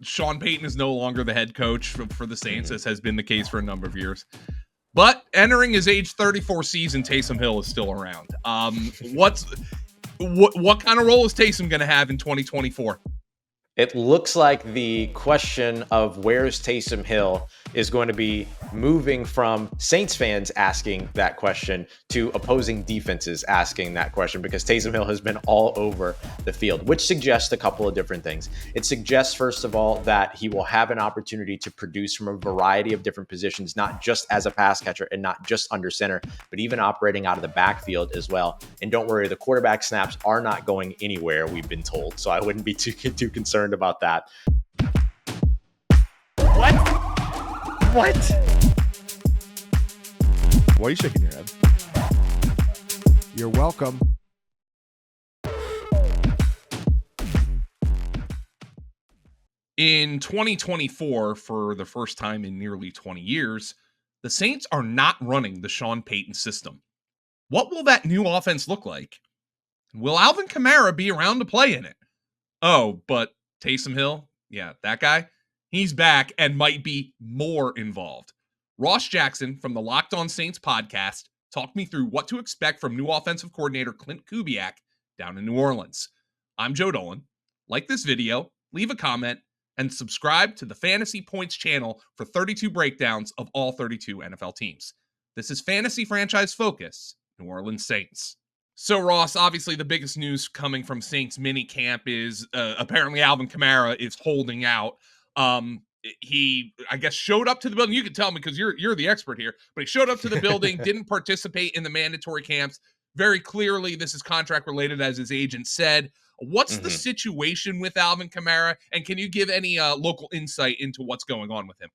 Sean Payton is no longer the head coach for the Saints, as has been the case for a number of years. But entering his age 34 season, Taysom Hill is still around. What kind of role is Taysom going to have in 2024? It looks like the question of where's Taysom Hill is going to be moving from Saints fans asking that question to opposing defenses asking that question, because Taysom Hill has been all over the field, which suggests a couple of different things. It suggests, first of all, that he will have an opportunity to produce from a variety of different positions, not just as a pass catcher and not just under center, but even operating out of the backfield as well. And don't worry, the quarterback snaps are not going anywhere, we've been told, so I wouldn't be too concerned about that. What? Why are you shaking your head? You're welcome. In 2024, for the first time in nearly 20 years, the Saints are not running the Sean Payton system. What will that new offense look like? Will Alvin Kamara be around to play in it? Oh, but Taysom Hill, yeah, that guy, he's back and might be more involved. Ross Jackson from the Locked On Saints podcast talked me through what to expect from new offensive coordinator Clint Kubiak down in New Orleans. I'm Joe Dolan. Like this video, leave a comment, and subscribe to the Fantasy Points channel for 32 breakdowns of all 32 NFL teams. This is Fantasy Franchise Focus, New Orleans Saints. So, Ross, obviously the biggest news coming from Saints minicamp is apparently Alvin Kamara is holding out. He, I guess, showed up to the building. You can tell me because you're the expert here, but he showed up to the building, didn't participate in the mandatory camps. Very clearly, this is contract related, as his agent said. What's the situation with Alvin Kamara, and can you give any local insight into what's going on with him?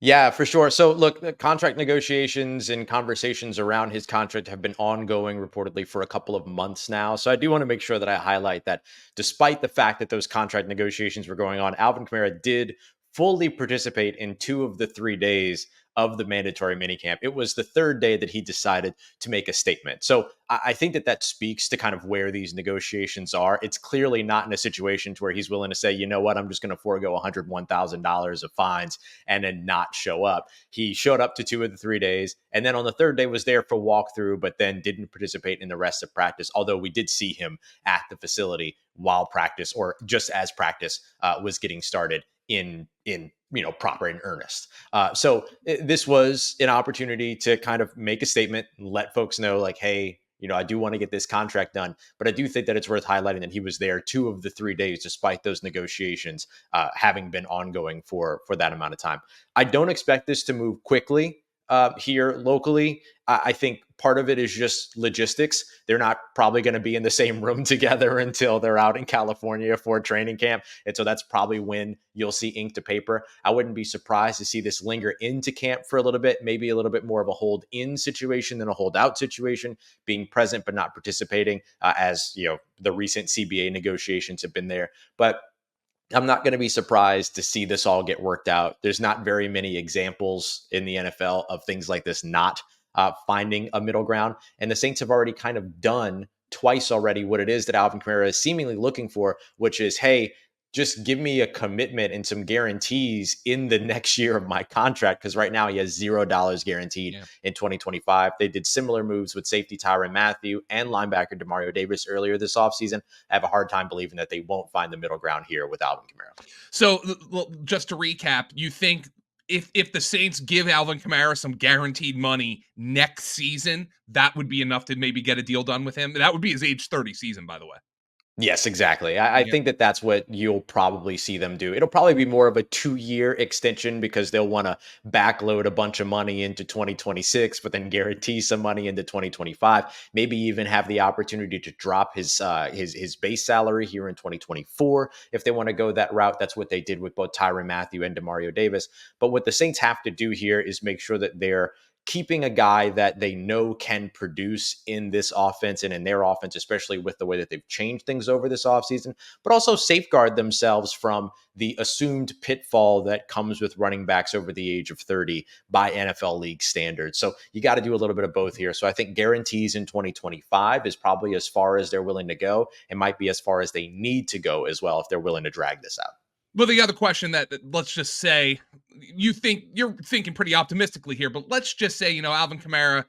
Yeah, for sure. So look, the contract negotiations and conversations around his contract have been ongoing reportedly for a couple of months now. So I do want to make sure that I highlight that despite the fact that those contract negotiations were going on, Alvin Kamara did fully participate in 2 of the 3 days of the mandatory minicamp. It was the 3rd day that he decided to make a statement. So I think that speaks to kind of where these negotiations are. It's clearly not in a situation to where he's willing to say, you know what, I'm just going to forego $101,000 of fines and then not show up. He showed up to 2 of the 3 days, and then on the 3rd day was there for walkthrough, but then didn't participate in the rest of practice, although we did see him at the facility while practice, or just as practice was getting started in proper and earnest. So this was an opportunity to kind of make a statement and let folks know, like, hey, I do want to get this contract done, but I do think that it's worth highlighting that he was there 2 of the 3 days, despite those negotiations having been ongoing for that amount of time. I don't expect this to move quickly here locally. I think part of it is just logistics. They're not probably going to be in the same room together until they're out in California for training camp. And so that's probably when you'll see ink to paper. I wouldn't be surprised to see this linger into camp for a little bit, maybe a little bit more of a hold in situation than a holdout situation, being present but not participating, as the recent CBA negotiations have been there. But I'm not going to be surprised to see this all get worked out. There's not very many examples in the NFL of things like this not finding a middle ground. And the Saints have already kind of done twice already what it is that Alvin Kamara is seemingly looking for, which is, hey, just give me a commitment and some guarantees in the next year of my contract, because right now he has $0 guaranteed in 2025. They did similar moves with safety Tyrann Mathieu and linebacker Demario Davis earlier this offseason. I have a hard time believing that they won't find the middle ground here with Alvin Kamara. So just to recap, you think if the Saints give Alvin Kamara some guaranteed money next season, that would be enough to maybe get a deal done with him? That would be his age 30 season, by the way. Yes, exactly. I think that's what you'll probably see them do. It'll probably be more of a 2-year extension because they'll want to backload a bunch of money into 2026, but then guarantee some money into 2025. Maybe even have the opportunity to drop his base salary here in 2024 if they want to go that route. That's what they did with both Tyrann Mathieu and Demario Davis. But what the Saints have to do here is make sure that they're keeping a guy that they know can produce in this offense and in their offense, especially with the way that they've changed things over this offseason, but also safeguard themselves from the assumed pitfall that comes with running backs over the age of 30 by NFL league standards. So you got to do a little bit of both here. So I think guarantees in 2025 is probably as far as they're willing to go. It might be as far as they need to go as well if they're willing to drag this out. Well, the other question that let's just say you're thinking pretty optimistically here, but let's just say, Alvin Kamara,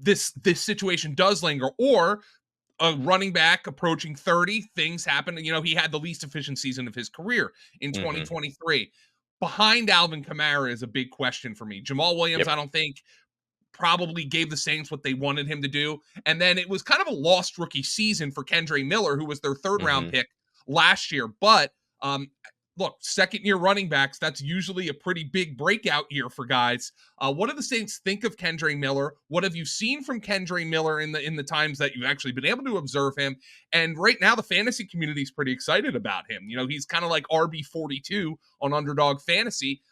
this situation does linger, or a running back approaching 30, things happen. He had the least efficient season of his career in Mm-hmm. 2023. Behind Alvin Kamara is a big question for me. Jamal Williams, Yep. I don't think probably gave the Saints what they wanted him to do. And then it was kind of a lost rookie season for Kendra Miller, who was their third round Mm-hmm. pick last year. But look, second year running backs, that's usually a pretty big breakout year for guys. What do the Saints think of Kendra Miller? What have you seen from Kendra Miller in the times that you've actually been able to observe him? And right now, the fantasy community is pretty excited about him. He's kind of like RB42 on Underdog Fantasy.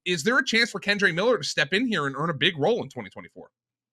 Is there a chance for Kendra Miller to step in here and earn a big role in 2024?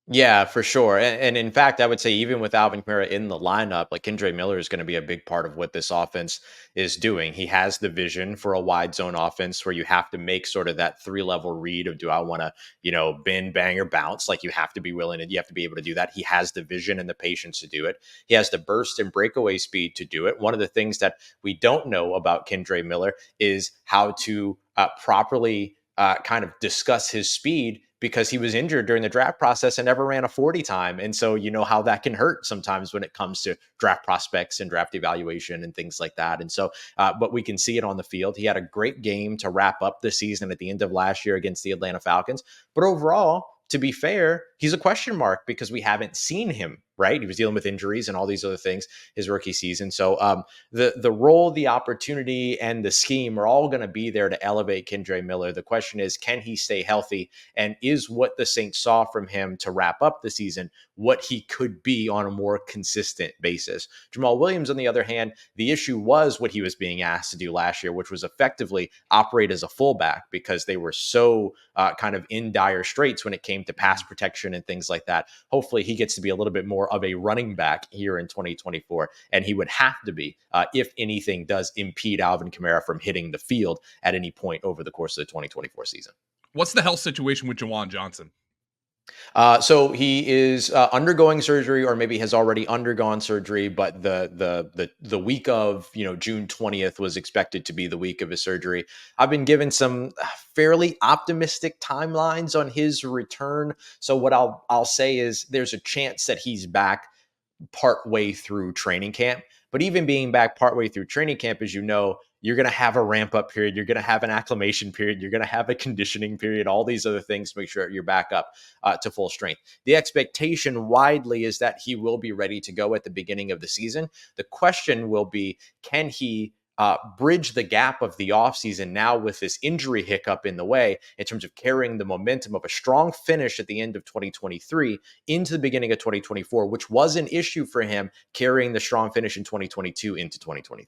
Yeah, for sure. And in fact, I would say even with Alvin Kamara in the lineup, like Kendra Miller is going to be a big part of what this offense is doing. He has the vision for a wide zone offense where you have to make sort of that 3-level read of, do I want to, bend, bang, or bounce? Like, you have to be willing and you have to be able to do that. He has the vision and the patience to do it. He has the burst and breakaway speed to do it. One of the things that we don't know about Kendra Miller is how to properly kind of discuss his speed, because he was injured during the draft process and never ran a 40 time. And so you know how that can hurt sometimes when it comes to draft prospects and draft evaluation and things like that. And so, but we can see it on the field. He had a great game to wrap up the season at the end of last year against the Atlanta Falcons. But overall, to be fair, he's a question mark because we haven't seen him, right? He was dealing with injuries and all these other things his rookie season. So the role, the opportunity, and the scheme are all going to be there to elevate Kendra Miller. The question is, can he stay healthy? And is what the Saints saw from him to wrap up the season what he could be on a more consistent basis? Jamal Williams, on the other hand, the issue was what he was being asked to do last year, which was effectively operate as a fullback, because they were so kind of in dire straits when it came to pass protection and things like that. Hopefully he gets to be a little bit more of a running back here in 2024, and he would have to be if anything does impede Alvin Kamara from hitting the field at any point over the course of the 2024 season. What's the health situation with Juwan Johnson? So he is undergoing surgery, or maybe has already undergone surgery. But the week of June 20th was expected to be the week of his surgery. I've been given some fairly optimistic timelines on his return. So what I'll say is there's a chance that he's back partway through training camp. But even being back partway through training camp, as you know, you're going to have a ramp up period. You're going to have an acclimation period. You're going to have a conditioning period, all these other things to make sure you're back up to full strength. The expectation widely is that he will be ready to go at the beginning of the season. The question will be, can he bridge the gap of the offseason now with this injury hiccup in the way, in terms of carrying the momentum of a strong finish at the end of 2023 into the beginning of 2024, which was an issue for him, carrying the strong finish in 2022 into 2023.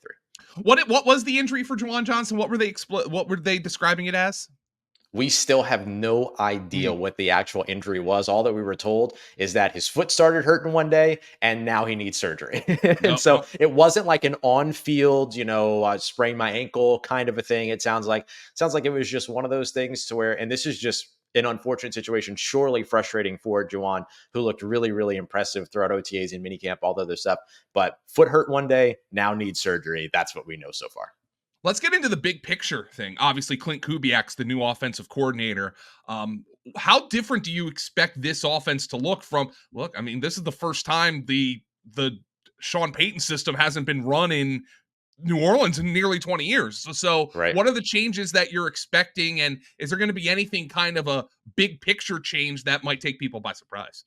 What was the injury for Juwan Johnson? What were they describing it as? We still have no idea what the actual injury was. All that we were told is that his foot started hurting one day and now he needs surgery. And so it wasn't like an on-field, sprain my ankle kind of a thing. It sounds like it was just one of those things to where, and this is just an unfortunate situation, surely frustrating for Juwan, who looked really, really impressive throughout OTAs and minicamp, all the other stuff. But foot hurt one day, now needs surgery. That's what we know so far. Let's get into the big picture thing. Obviously, Clint Kubiak's the new offensive coordinator. How different do you expect this offense to look from? Look, I mean, this is the first time the Sean Payton system hasn't been run in New Orleans in nearly 20 years. So Right. what are the changes that you're expecting? And is there going to be anything kind of a big picture change that might take people by surprise?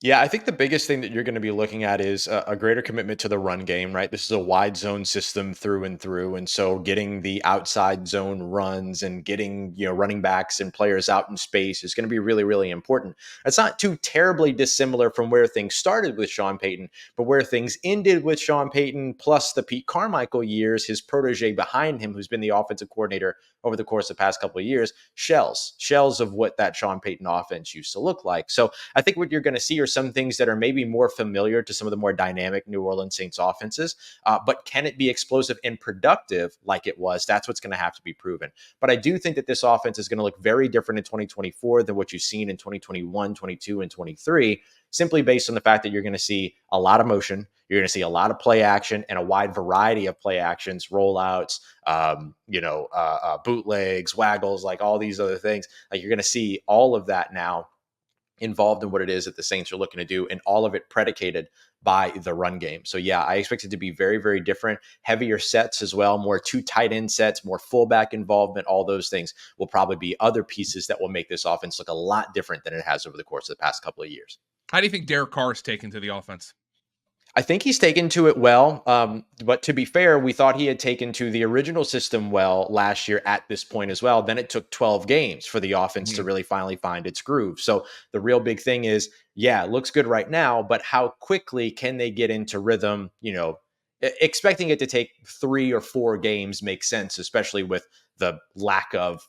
Yeah, I think the biggest thing that you're going to be looking at is a greater commitment to the run game, right? This is a wide zone system through and through. And so getting the outside zone runs and getting, running backs and players out in space is going to be really, really important. It's not too terribly dissimilar from where things started with Sean Payton, but where things ended with Sean Payton, plus the Pete Carmichael years, his protege behind him, who's been the offensive coordinator over the course of the past couple of years, shells of what that Sean Payton offense used to look like. So I think what you're going to see are are some things that are maybe more familiar to some of the more dynamic New Orleans Saints offenses, but can it be explosive and productive like it was? That's what's going to have to be proven. But I do think that this offense is going to look very different in 2024 than what you've seen in 2021, 22, and 23, simply based on the fact that you're going to see a lot of motion. You're going to see a lot of play action and a wide variety of play actions, rollouts, bootlegs, waggles, like all these other things. Like you're going to see all of that now involved in what it is that the Saints are looking to do, and all of it predicated by the run game. So yeah, I expect it to be very, very different, heavier sets as well, more two tight end sets, more fullback involvement. All those things will probably be other pieces that will make this offense look a lot different than it has over the course of the past couple of years. How do you think Derek Carr is taken to the offense? I think he's taken to it well. But to be fair, we thought he had taken to the original system well last year at this point as well. Then it took 12 games for the offense to really finally find its groove. So the real big thing is, yeah, it looks good right now, but how quickly can they get into rhythm? Expecting it to take 3 or 4 games makes sense, especially with the lack of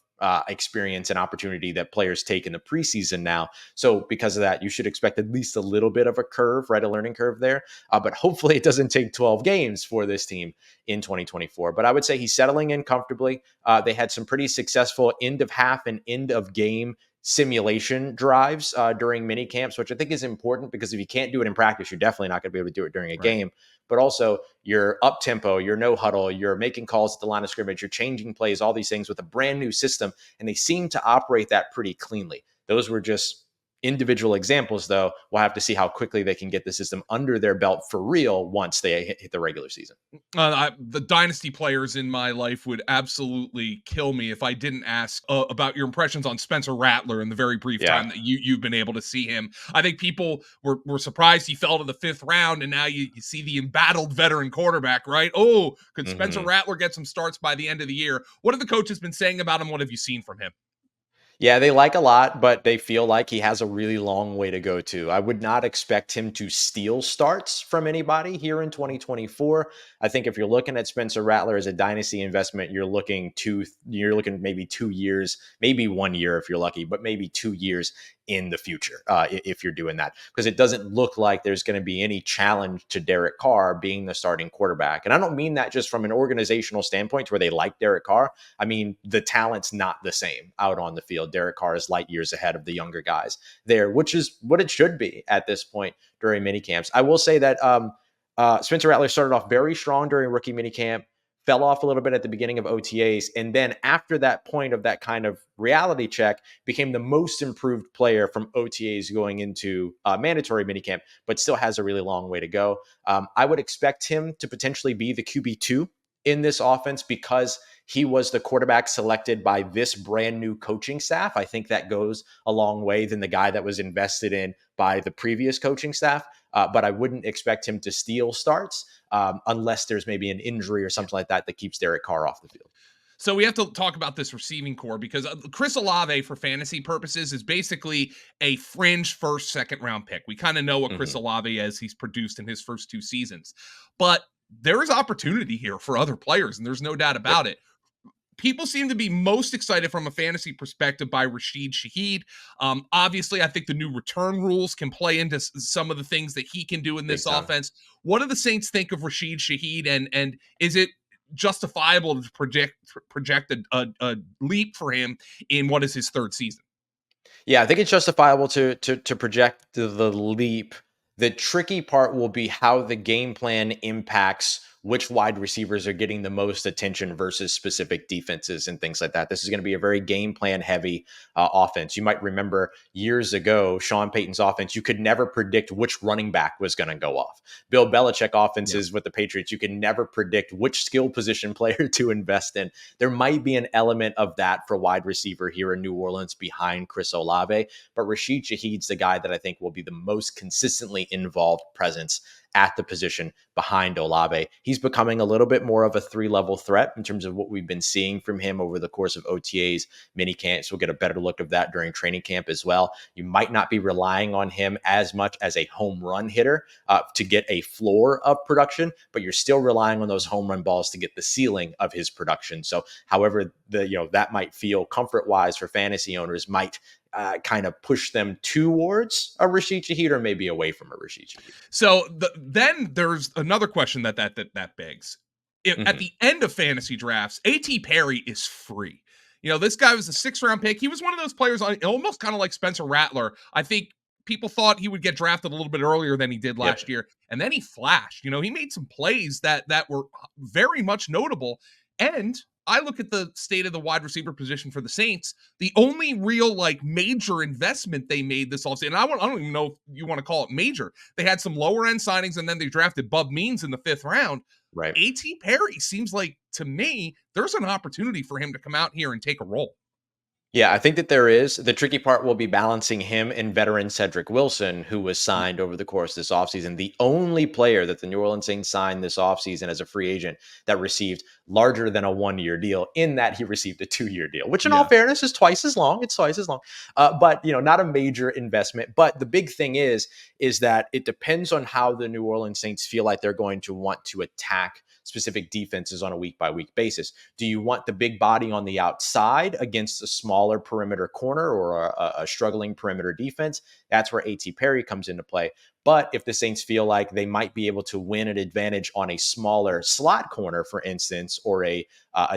experience and opportunity that players take in the preseason now. So because of that, you should expect at least a little bit of a curve, right? A learning curve there. But hopefully it doesn't take 12 games for this team in 2024. But I would say he's settling in comfortably. They had some pretty successful end of half and end of game simulation drives during mini camps, which I think is important, because if you can't do it in practice, you're definitely not going to be able to do it during a game. But also you're up tempo, you're no huddle, you're making calls at the line of scrimmage, you're changing plays, all these things with a brand new system. And they seem to operate that pretty cleanly. Those were just individual examples, though. We'll have to see how quickly they can get the system under their belt for real once they hit the regular season. The dynasty players in my life would absolutely kill me if I didn't ask about your impressions on Spencer Rattler in the very brief time that you've been able to see him. I think people were surprised he fell to the 5th round, and now you see the embattled veteran quarterback, right? Oh, could Spencer Rattler get some starts by the end of the year? What have the coaches been saying about him? What have you seen from him? Yeah, they like a lot, but they feel like he has a really long way to go too. I would not expect him to steal starts from anybody here in 2024. I think if you're looking at Spencer Rattler as a dynasty investment, you're looking maybe 2 years, maybe 1 year if you're lucky, but maybe 2 years in the future if you're doing that, because it doesn't look like there's going to be any challenge to Derek Carr being the starting quarterback. And I don't mean that just from an organizational standpoint where they like Derek Carr. I mean, the talent's not the same out on the field. Derek Carr is light years ahead of the younger guys there, which is what it should be at this point during minicamps. I will say that Spencer Rattler started off very strong during rookie minicamp, fell off a little bit at the beginning of OTAs, and then after that point of that kind of reality check, became the most improved player from OTAs going into mandatory minicamp, but still has a really long way to go. I would expect him to potentially be the QB2 in this offense because he was the quarterback selected by this brand new coaching staff. I think that goes a long way than the guy that was invested in by the previous coaching staff. But I wouldn't expect him to steal starts unless there's maybe an injury or something like that keeps Derek Carr off the field. So we have to talk about this receiving core, because Chris Olave, for fantasy purposes, is basically a fringe first, second round pick. We kind of know what Chris Olave is. He's produced in his first 2 seasons, but there is opportunity here for other players, and there's no doubt about it. People seem to be most excited from a fantasy perspective by Rashid Shaheed. Obviously, I think the new return rules can play into some of the things that he can do in this offense. What do the Saints think of Rashid Shaheed, and is it justifiable to project a leap for him in what is his 3rd season? Yeah, I think it's justifiable to project the leap. The tricky part will be how the game plan impacts which wide receivers are getting the most attention versus specific defenses and things like that. This is going to be a very game plan heavy offense. You might remember years ago, Sean Payton's offense, you could never predict which running back was going to go off. Bill Belichick offenses with the Patriots, you can never predict which skill position player to invest in. There might be an element of that for wide receiver here in New Orleans behind Chris Olave, but Rashid Shaheed's the guy that I think will be the most consistently involved presence at the position behind Olave. He's becoming a little bit more of a 3-level threat in terms of what we've been seeing from him over the course of OTAs, mini camps. We'll get a better look of that during training camp as well. You might not be relying on him as much as a home run hitter to get a floor of production, but you're still relying on those home run balls to get the ceiling of his production. So however that might feel comfort-wise for fantasy owners might kind of push them towards a Rashid Shaheed or maybe away from a Rashid Shaheed. So then there's another question that begs. At the end of fantasy drafts, A.T. Perry is free. This guy was a 6th round pick. He was one of those players almost kind of like Spencer Rattler. I think people thought he would get drafted a little bit earlier than he did last year. And then he flashed. He made some plays that were very much notable. And I look at the state of the wide receiver position for the Saints. The only real major investment they made this offseason, and I don't even know if you want to call it major. They had some lower end signings, and then they drafted Bub Means in the 5th round. Right. A.T. Perry seems like, to me, there's an opportunity for him to come out here and take a role. Yeah, I think that there is. The tricky part will be balancing him and veteran Cedric Wilson, who was signed over the course of this offseason. The only player that the New Orleans Saints signed this offseason as a free agent that received larger than a 1-year deal, in that he received a 2-year deal, which in all fairness is twice as long. It's twice as long. But, not a major investment. But the big thing is that it depends on how the New Orleans Saints feel like they're going to want to attack specific defenses on a week-by-week basis. Do you want the big body on the outside against a smaller perimeter corner or a struggling perimeter defense? That's where A.T. Perry comes into play. But if the Saints feel like they might be able to win an advantage on a smaller slot corner, for instance, or a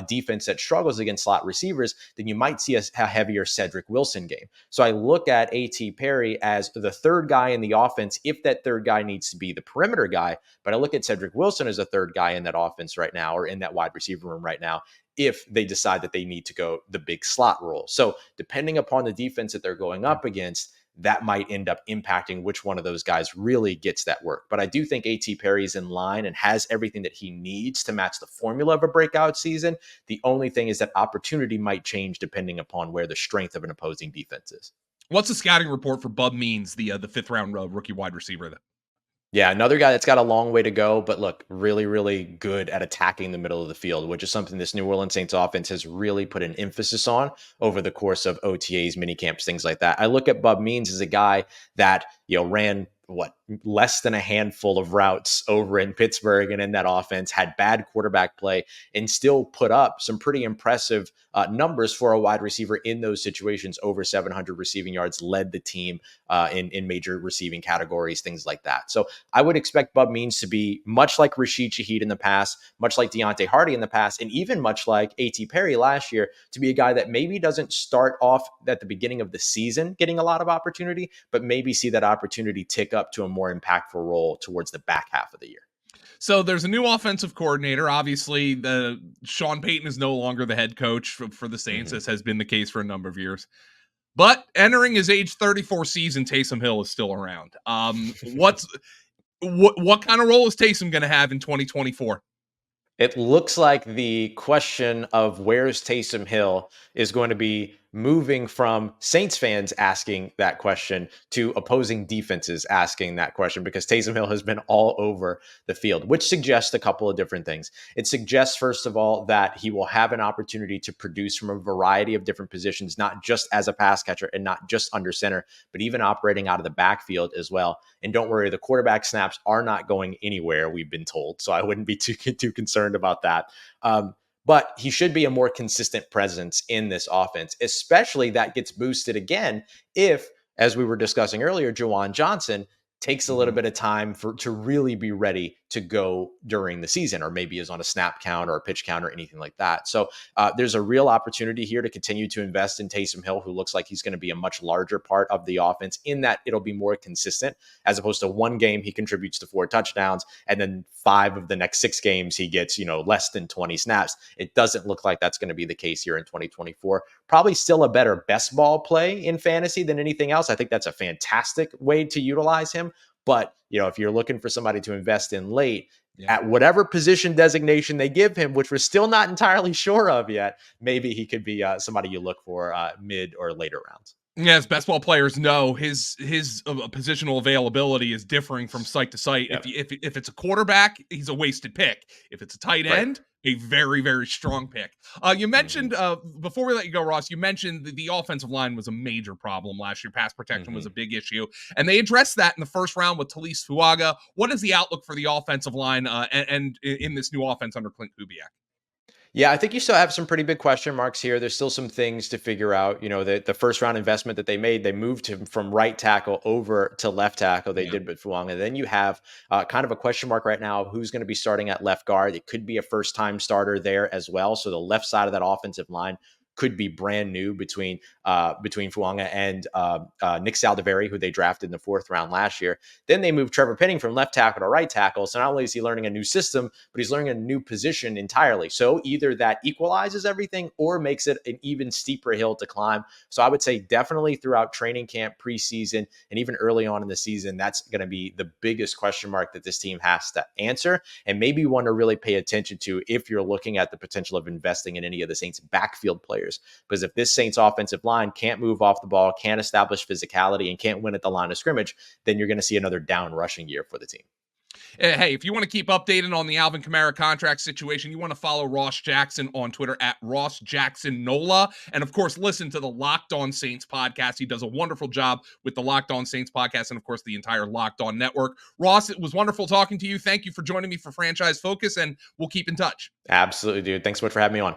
defense that struggles against slot receivers, then you might see a heavier Cedric Wilson game. So I look at A.T. Perry as the 3rd guy in the offense if that 3rd guy needs to be the perimeter guy. But I look at Cedric Wilson as a 3rd guy in that offense right now, or in that wide receiver room right now, if they decide that they need to go the big slot role. So depending upon the defense that they're going up against, that might end up impacting which one of those guys really gets that work. But I do think A.T. Perry is in line and has everything that he needs to match the formula of a breakout season. The only thing is that opportunity might change depending upon where the strength of an opposing defense is. What's the scouting report for Bub Means, the 5th round rookie wide receiver then? Yeah, another guy that's got a long way to go, but look, really, really good at attacking the middle of the field, which is something this New Orleans Saints offense has really put an emphasis on over the course of OTAs, mini camps, things like that. I look at Bub Means as a guy that, ran less than a handful of routes over in Pittsburgh and in that offense, had bad quarterback play, and still put up some pretty impressive numbers for a wide receiver in those situations. Over 700 receiving yards, led the team in major receiving categories, things like that. So I would expect Bub Means to be much like Rashid Shaheed in the past, much like Deontay Hardy in the past, and even much like A.T. Perry last year, to be a guy that maybe doesn't start off at the beginning of the season getting a lot of opportunity, but maybe see that opportunity tick up to a more impactful role towards the back half of the year. So there's a new offensive coordinator. Obviously, Sean Payton is no longer the head coach for the Saints, as has been the case for a number of years. But entering his age 34 season, Taysom Hill is still around. What kind of role is Taysom going to have in 2024? It looks like the question of where's Taysom Hill is going to be moving from Saints fans asking that question to opposing defenses asking that question, because Taysom Hill has been all over the field, which suggests a couple of different things. It suggests, first of all, that he will have an opportunity to produce from a variety of different positions, not just as a pass catcher and not just under center, but even operating out of the backfield as well. And don't worry, the quarterback snaps are not going anywhere, we've been told. So I wouldn't be too concerned about that. But he should be a more consistent presence in this offense, especially that gets boosted again if, as we were discussing earlier, Juwan Johnson takes a little bit of time to really be ready to go during the season, or maybe is on a snap count or a pitch count or anything like that. So there's a real opportunity here to continue to invest in Taysom Hill, who looks like he's going to be a much larger part of the offense, in that it'll be more consistent, as opposed to one game he contributes to 4 touchdowns and then 5 of the next 6 games he gets, less than 20 snaps. It doesn't look like that's going to be the case here in 2024. Probably still a better best ball play in fantasy than anything else. I think that's a fantastic way to utilize him. But, if you're looking for somebody to invest in late, at whatever position designation they give him, which we're still not entirely sure of yet, maybe he could be somebody you look for mid or later rounds. Yeah, as best ball players know, his positional availability is differing from site to site. Yep. If it's a quarterback, he's a wasted pick. If it's a tight end, a very, very strong pick. You mentioned, before we let you go, Ross, you mentioned the offensive line was a major problem last year. Pass protection was a big issue. And they addressed that in the first round with Talise Fuaga. What is the outlook for the offensive line and in this new offense under Clint Kubiak? Yeah, I think you still have some pretty big question marks here. There's still some things to figure out. The first round investment that they made, they moved him from right tackle over to left tackle. They Yeah. did with Fuang. And then you have kind of a question mark right now of who's going to be starting at left guard. It could be a first time starter there as well. So the left side of that offensive line could be brand new between Fuanga and Nick Saldiveri, who they drafted in the 4th round last year. Then they moved Trevor Penning from left tackle to right tackle. So not only is he learning a new system, but he's learning a new position entirely. So either that equalizes everything or makes it an even steeper hill to climb. So I would say definitely throughout training camp, preseason, and even early on in the season, that's going to be the biggest question mark that this team has to answer, and maybe one to really pay attention to if you're looking at the potential of investing in any of the Saints backfield players. Because if this Saints offensive line can't move off the ball, can't establish physicality, and can't win at the line of scrimmage, then you're going to see another down rushing year for the team. Hey, if you want to keep updated on the Alvin Kamara contract situation, you want to follow Ross Jackson on Twitter at Ross Jackson Nola. And of course, listen to the Locked On Saints podcast. He does a wonderful job with the Locked On Saints podcast and, of course, the entire Locked On network. Ross, it was wonderful talking to you. Thank you for joining me for Franchise Focus, and we'll keep in touch. Absolutely, dude. Thanks so much for having me on.